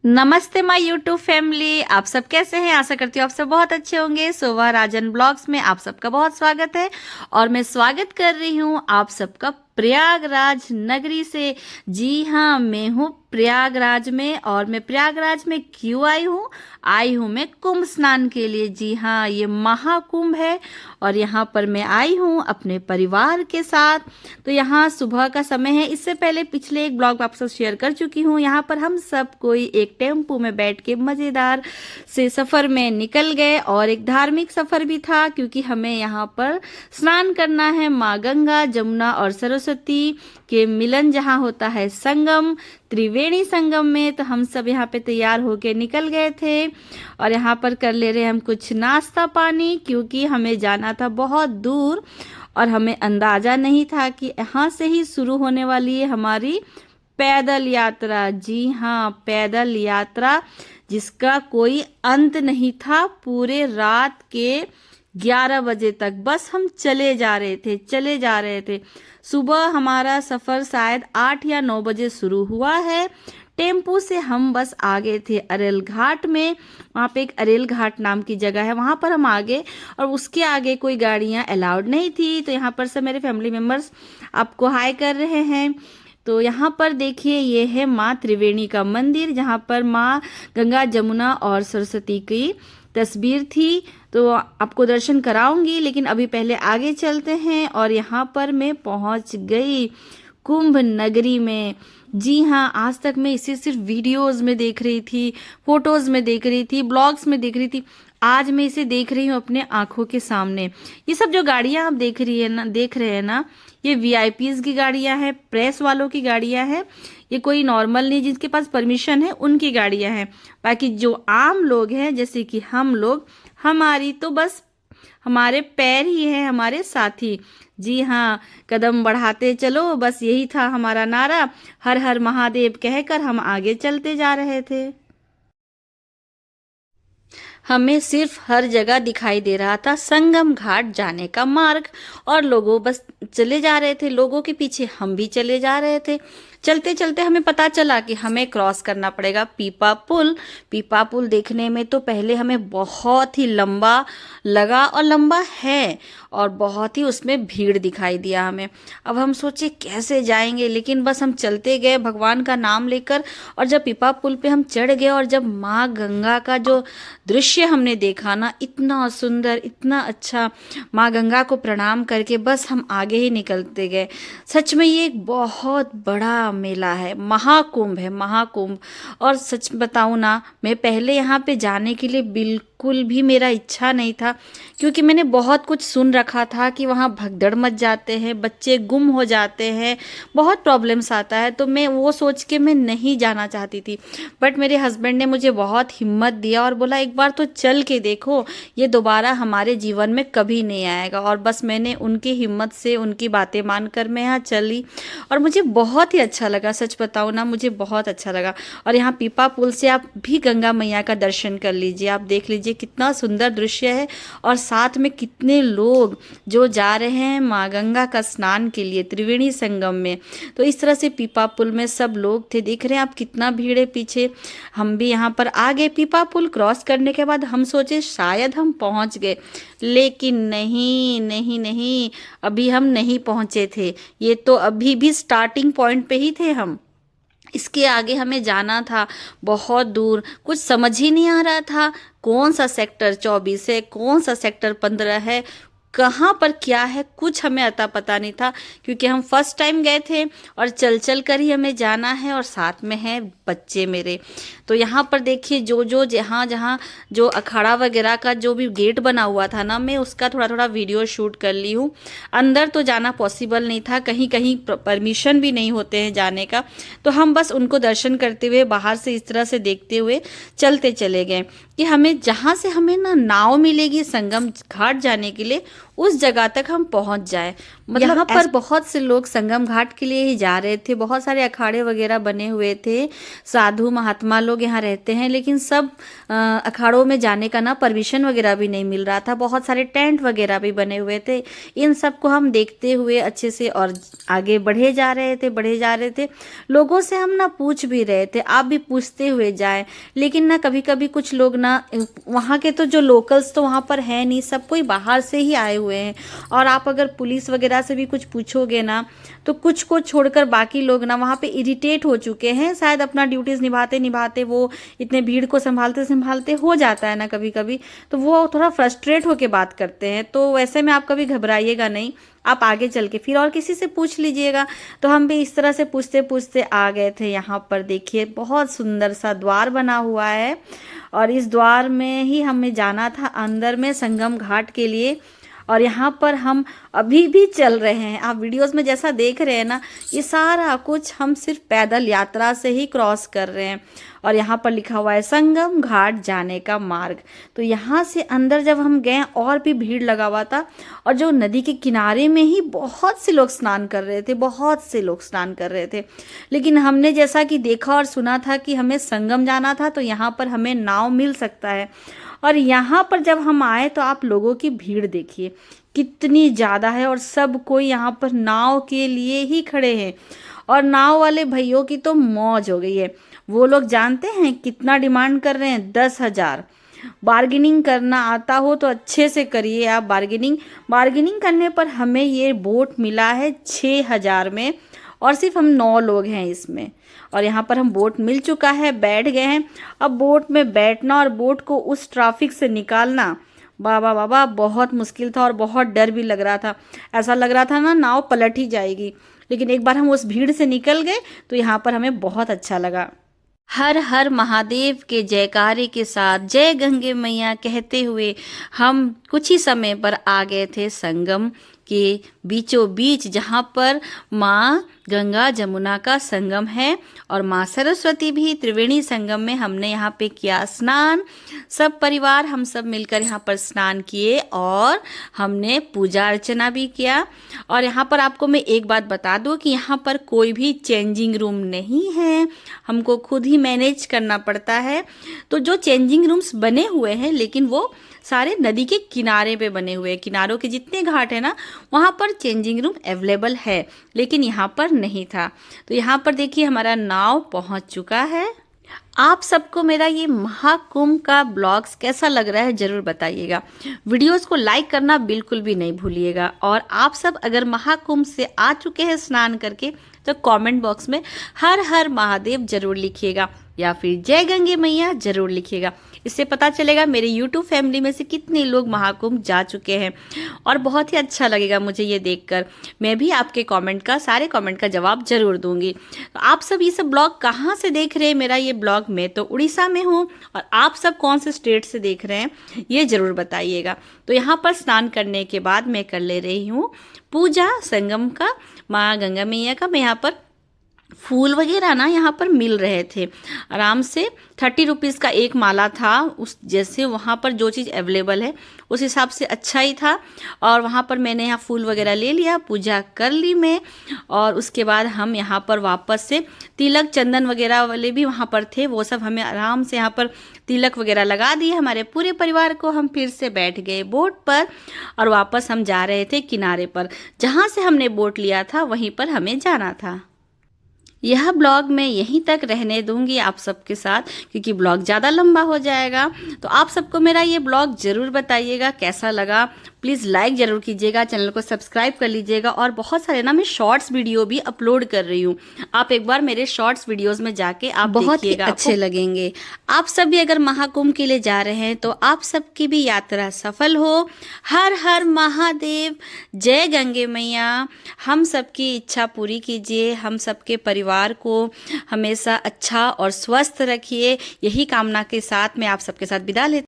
नमस्ते my YouTube family. आप सब कैसे हैं? आशा करती हूँ आप सब बहुत अच्छे होंगे। सोवा राजन ब्लॉग्स में आप सबका बहुत स्वागत है और मैं स्वागत कर रही हूँ आप सबका प्रयागराज नगरी से। जी हाँ, मैं हूँ प्रयागराज में। और मैं प्रयागराज में क्यों आई हूँ मैं कुंभ स्नान के लिए। जी हाँ, ये महाकुंभ है और यहाँ पर मैं आई हूँ अपने परिवार के साथ। तो यहाँ सुबह का समय है। इससे पहले पिछले एक ब्लॉग आपके साथ शेयर कर चुकी हूँ। यहाँ पर हम सब कोई एक टेम्पो में बैठ के मज़ेदार से सफ़र में निकल गए और एक धार्मिक सफ़र भी था, क्योंकि हमें यहाँ पर स्नान करना है माँ गंगा जमुना और सरस्वती के मिलन जहाँ होता है संगम, त्रिवेणी संगम में। तो हम सब यहाँ पे तैयार होके निकल गए थे और यहाँ पर कर ले रहे हम कुछ नाश्ता पानी, क्योंकि हमें जाना था बहुत दूर और हमें अंदाजा नहीं था कि यहाँ से ही शुरू होने वाली है हमारी पैदल यात्रा। जी हाँ, पैदल यात्रा जिसका कोई अंत नहीं था। पूरे रात के 11 बजे तक बस हम चले जा रहे थे। सुबह हमारा सफ़र शायद 8 या 9 बजे शुरू हुआ है। टेम्पू से हम बस आगे थे अरेल घाट में। वहाँ पे एक अरेल घाट नाम की जगह है, वहाँ पर हम आगे, और उसके आगे कोई गाड़ियाँ अलाउड नहीं थी। तो यहाँ पर सब मेरे फैमिली मेम्बर्स आपको हाय कर रहे हैं। तो यहाँ पर देखिए, ये है माँ त्रिवेणी का मंदिर, जहाँ पर माँ गंगा जमुना और सरस्वती की तस्वीर थी। तो आपको दर्शन कराऊंगी, लेकिन अभी पहले आगे चलते हैं। और यहाँ पर मैं पहुँच गई कुंभ नगरी में। जी हाँ, आज तक मैं इसे सिर्फ वीडियोस में देख रही थी, फोटोज़ में देख रही थी, ब्लॉग्स में देख रही थी। आज मैं इसे देख रही हूँ अपने आंखों के सामने। ये सब जो गाड़ियाँ आप देख रहे हैं ना, ये वीआईपीज़ की गाड़ियाँ हैं, प्रेस वालों की गाड़ियाँ हैं। ये कोई नॉर्मल नहीं, जिनके पास परमिशन है उनकी गाड़ियाँ हैं। बाकी जो आम लोग हैं, जैसे कि हम लोग, हमारी तो बस हमारे पैर ही हैं हमारे साथी। जी हाँ, कदम बढ़ाते चलो, बस यही था हमारा नारा। हर हर महादेव कहकर हम आगे चलते जा रहे थे। हमें सिर्फ हर जगह दिखाई दे रहा था संगम घाट जाने का मार्ग, और लोगों बस चले जा रहे थे। लोगों के पीछे हम भी चले जा रहे थे। चलते चलते हमें पता चला कि हमें क्रॉस करना पड़ेगा पीपा पुल। पीपा पुल देखने में तो पहले हमें बहुत ही लंबा लगा, और लंबा है, और बहुत ही उसमें भीड़ दिखाई दिया हमें। अब हम सोचे कैसे जाएंगे, लेकिन बस हम चलते गए भगवान का नाम लेकर। और जब पीपा पुल पे हम चढ़ गए और जब माँ गंगा का जो दृश्य हमने देखा ना, इतना सुंदर, इतना अच्छा, माँ गंगा को प्रणाम करके बस हम आगे ही निकलते गए। सच में ये एक बहुत बड़ा मेला है, महाकुंभ है, महाकुंभ। और सच बताऊँ ना, मैं पहले यहाँ पे जाने के लिए बिल्कुल भी मेरा इच्छा नहीं था, क्योंकि मैंने बहुत कुछ सुन रखा था कि वहाँ भगदड़ मच जाते हैं, बच्चे गुम हो जाते हैं, बहुत प्रॉब्लम्स आता है। तो मैं वो सोच के मैं नहीं जाना चाहती थी। बट मेरे हस्बैंड ने मुझे बहुत हिम्मत दिया और बोला एक बार तो चल के देखो, ये दोबारा हमारे जीवन में कभी नहीं आएगा। और बस मैंने उनकी हिम्मत से, उनकी बातें मानकर मैं यहाँ चली, और मुझे बहुत ही अच्छा लगा। सच बताऊँ ना, मुझे बहुत अच्छा लगा। और यहाँ पीपा पुल से आप भी गंगा मैया का दर्शन कर लीजिए। आप देख लीजिए कितना सुंदर दृश्य है, और साथ में कितने लोग जो जा रहे हैं माँ गंगा का स्नान के लिए त्रिवेणी संगम में। तो इस तरह से पीपा पुल में सब लोग थे। देख रहे हैं आप कितना भीड़ है पीछे। हम भी यहाँ पर आ गए। पीपा पुल क्रॉस करने के बाद हम सोचे शायद हम पहुँच गए, लेकिन नहीं नहीं नहीं, अभी हम नहीं पहुँचे थे। ये तो अभी भी स्टार्टिंग पॉइंट पे ही थे हम। इसके आगे हमें जाना था बहुत दूर। कुछ समझ ही नहीं आ रहा था कौन सा सेक्टर 24 है, कौन सा सेक्टर 15 है, कहाँ पर क्या है, कुछ हमें अता पता नहीं था, क्योंकि हम फर्स्ट टाइम गए थे और चल चल कर ही हमें जाना है, और साथ में हैं बच्चे मेरे। तो यहाँ पर देखिए, जो जहाँ जहाँ जो अखाड़ा वगैरह का जो भी गेट बना हुआ था ना, मैं उसका थोड़ा थोड़ा वीडियो शूट कर ली हूँ। अंदर तो जाना पॉसिबल नहीं था, कहीं कहीं परमिशन भी नहीं होते हैं जाने का। तो हम बस उनको दर्शन करते हुए बाहर से इस तरह से देखते हुए चलते चले गए कि हमें जहाँ से हमें ना नाव मिलेगी संगम घाट जाने के लिए, उस जगह तक हम पहुंच जाए। मतलब यहाँ पर बहुत से लोग संगम घाट के लिए ही जा रहे थे, बहुत सारे अखाड़े वगैरह बने हुए थे, साधु महात्मा लोग यहाँ रहते हैं, लेकिन सब अखाड़ों में जाने का ना परमिशन वगैरह भी नहीं मिल रहा था। बहुत सारे टेंट वगैरह भी बने हुए थे। इन सब को हम देखते हुए अच्छे से और आगे बढ़े जा रहे थे। लोगों से हम ना पूछ भी रहे थे, आप भी पूछते हुए जाएं। लेकिन ना कभी कभी कुछ लोग ना, वहाँ के तो जो लोकल्स तो वहाँ पर है नहीं, सब कोई बाहर से ही आए हुए हैं। और आप अगर पुलिस वगैरह से भी कुछ पूछोगे ना, तो कुछ को छोड़कर बाकी लोग ना वहाँ पे इरिटेट हो चुके हैं। शायद अपना ड्यूटीज निभाते निभाते वो इतने भीड़ को संभालते संभालते हो जाता है ना कभी कभी, तो वो थोड़ा फ्रस्ट्रेट होके बात करते हैं। तो वैसे में आप कभी घबराइएगा नहीं, आप आगे चल के फिर और किसी से पूछ लीजिएगा। तो हम भी इस तरह से पूछते पूछते आ गए थे। यहाँ पर देखिए बहुत सुंदर सा द्वार बना हुआ है, और इस द्वार में ही हमें जाना था अंदर में संगम घाट के लिए। और यहाँ पर हम अभी भी चल रहे हैं। आप वीडियोस में जैसा देख रहे हैं ना, ये सारा कुछ हम सिर्फ पैदल यात्रा से ही क्रॉस कर रहे हैं। और यहाँ पर लिखा हुआ है संगम घाट जाने का मार्ग। तो यहाँ से अंदर जब हम गए और भी भीड़ लगा हुआ था, और जो नदी के किनारे में ही बहुत से लोग स्नान कर रहे थे। लेकिन हमने जैसा कि देखा और सुना था कि हमें संगम जाना था, तो यहाँ पर हमें नाव मिल सकता है। और यहाँ पर जब हम आए तो आप लोगों की भीड़ देखिए कितनी ज़्यादा है, और सब कोई यहाँ पर नाव के लिए ही खड़े हैं। और नाव वाले भैयों की तो मौज हो गई है। वो लोग जानते हैं कितना डिमांड कर रहे हैं, 10,000। बार्गेनिंग करना आता हो तो अच्छे से करिए आप बार्गेनिंग करने पर हमें ये बोट मिला है 6,000 में, और सिर्फ हम 9 लोग हैं इसमें। और यहाँ पर हम बोट मिल चुका है, बैठ गए हैं। अब बोट में बैठना और बोट को उस ट्रैफिक से निकालना, बाबा बहुत मुश्किल था, और बहुत डर भी लग रहा था। ऐसा लग रहा था ना नाव पलट ही जाएगी। लेकिन एक बार हम उस भीड़ से निकल गए तो यहाँ पर हमें बहुत अच्छा लगा। हर हर महादेव के जयकारे के साथ जय गंगे मैया कहते हुए हम कुछ ही समय पर आ गए थे संगम के बीचों बीच, जहाँ पर माँ गंगा जमुना का संगम है और माँ सरस्वती भी त्रिवेणी संगम में हमने यहाँ पे किया स्नान। सब परिवार हम सब मिलकर यहाँ पर स्नान किए और हमने पूजा अर्चना भी किया। और यहाँ पर आपको मैं एक बात बता दूँ कि यहाँ पर कोई भी चेंजिंग रूम नहीं है, हमको खुद ही मैनेज करना पड़ता है। तो जो चेंजिंग रूम्स बने हुए हैं, लेकिन वो सारे नदी के किनारे पे बने हुए हैं। किनारों के जितने घाट है ना, वहाँ पर चेंजिंग रूम अवेलेबल है, लेकिन यहाँ पर नहीं था। तो यहाँ पर देखिए हमारा नाव पहुँच चुका है। आप सबको मेरा ये महाकुंभ का ब्लॉग्स कैसा लग रहा है ज़रूर बताइएगा। वीडियोस को लाइक करना बिल्कुल भी नहीं भूलिएगा। और आप सब अगर महाकुंभ से आ चुके हैं स्नान करके, तो कमेंट बॉक्स में हर हर महादेव जरूर लिखिएगा, या फिर जय गंगे मैया जरूर लिखिएगा। इससे पता चलेगा मेरे YouTube फैमिली में से कितने लोग महाकुंभ जा चुके हैं, और बहुत ही अच्छा लगेगा मुझे ये देखकर। मैं भी आपके सारे कमेंट का जवाब जरूर दूंगी। तो आप सब ये सब ब्लॉग कहाँ से देख रहे हैं मेरा ये ब्लॉग? मैं तो उड़ीसा में हूँ, और आप सब कौन से स्टेट से देख रहे हैं ये ज़रूर बताइएगा। तो यहाँ पर स्नान करने के बाद मैं कर ले रही हूँ पूजा संगम का, माँ गंगा मैया का। मैं यहाँ पर फूल वगैरह ना यहाँ पर मिल रहे थे आराम से। 30 रुपीज़ का एक माला था, उस जैसे वहाँ पर जो चीज़ अवेलेबल है उस हिसाब से अच्छा ही था। और वहाँ पर मैंने यहाँ फूल वगैरह ले लिया, पूजा कर ली मैं। और उसके बाद हम यहाँ पर वापस से तिलक चंदन वगैरह वाले भी वहाँ पर थे, वो सब हमें आराम से यहाँ पर तिलक वगैरह लगा दिए हमारे पूरे परिवार को। हम फिर से बैठ गए बोट पर, और वापस हम जा रहे थे किनारे पर, जहाँ से हमने बोट लिया था वहीं पर हमें जाना था। यह ब्लॉग मैं यहीं तक रहने दूंगी आप सबके साथ, क्योंकि ब्लॉग ज़्यादा लंबा हो जाएगा। तो आप सबको मेरा ये ब्लॉग ज़रूर बताइएगा कैसा लगा। प्लीज़ लाइक ज़रूर कीजिएगा, चैनल को सब्सक्राइब कर लीजिएगा। और बहुत सारे ना मैं शॉर्ट्स वीडियो भी अपलोड कर रही हूँ, आप एक बार मेरे शॉर्ट्स वीडियोज़ में जाके आप बहुत ही अच्छे लगेंगे। आप सब भी अगर महाकुंभ के लिए जा रहे हैं तो आप सबकी भी यात्रा सफल हो। हर हर महादेव, जय गंगे मैया। हम सबकी इच्छा पूरी कीजिए, हम सबके परिवार को हमेशा अच्छा और स्वस्थ रखिए। यही कामना के साथ मैं आप सबके साथ विदा लेती हूँ।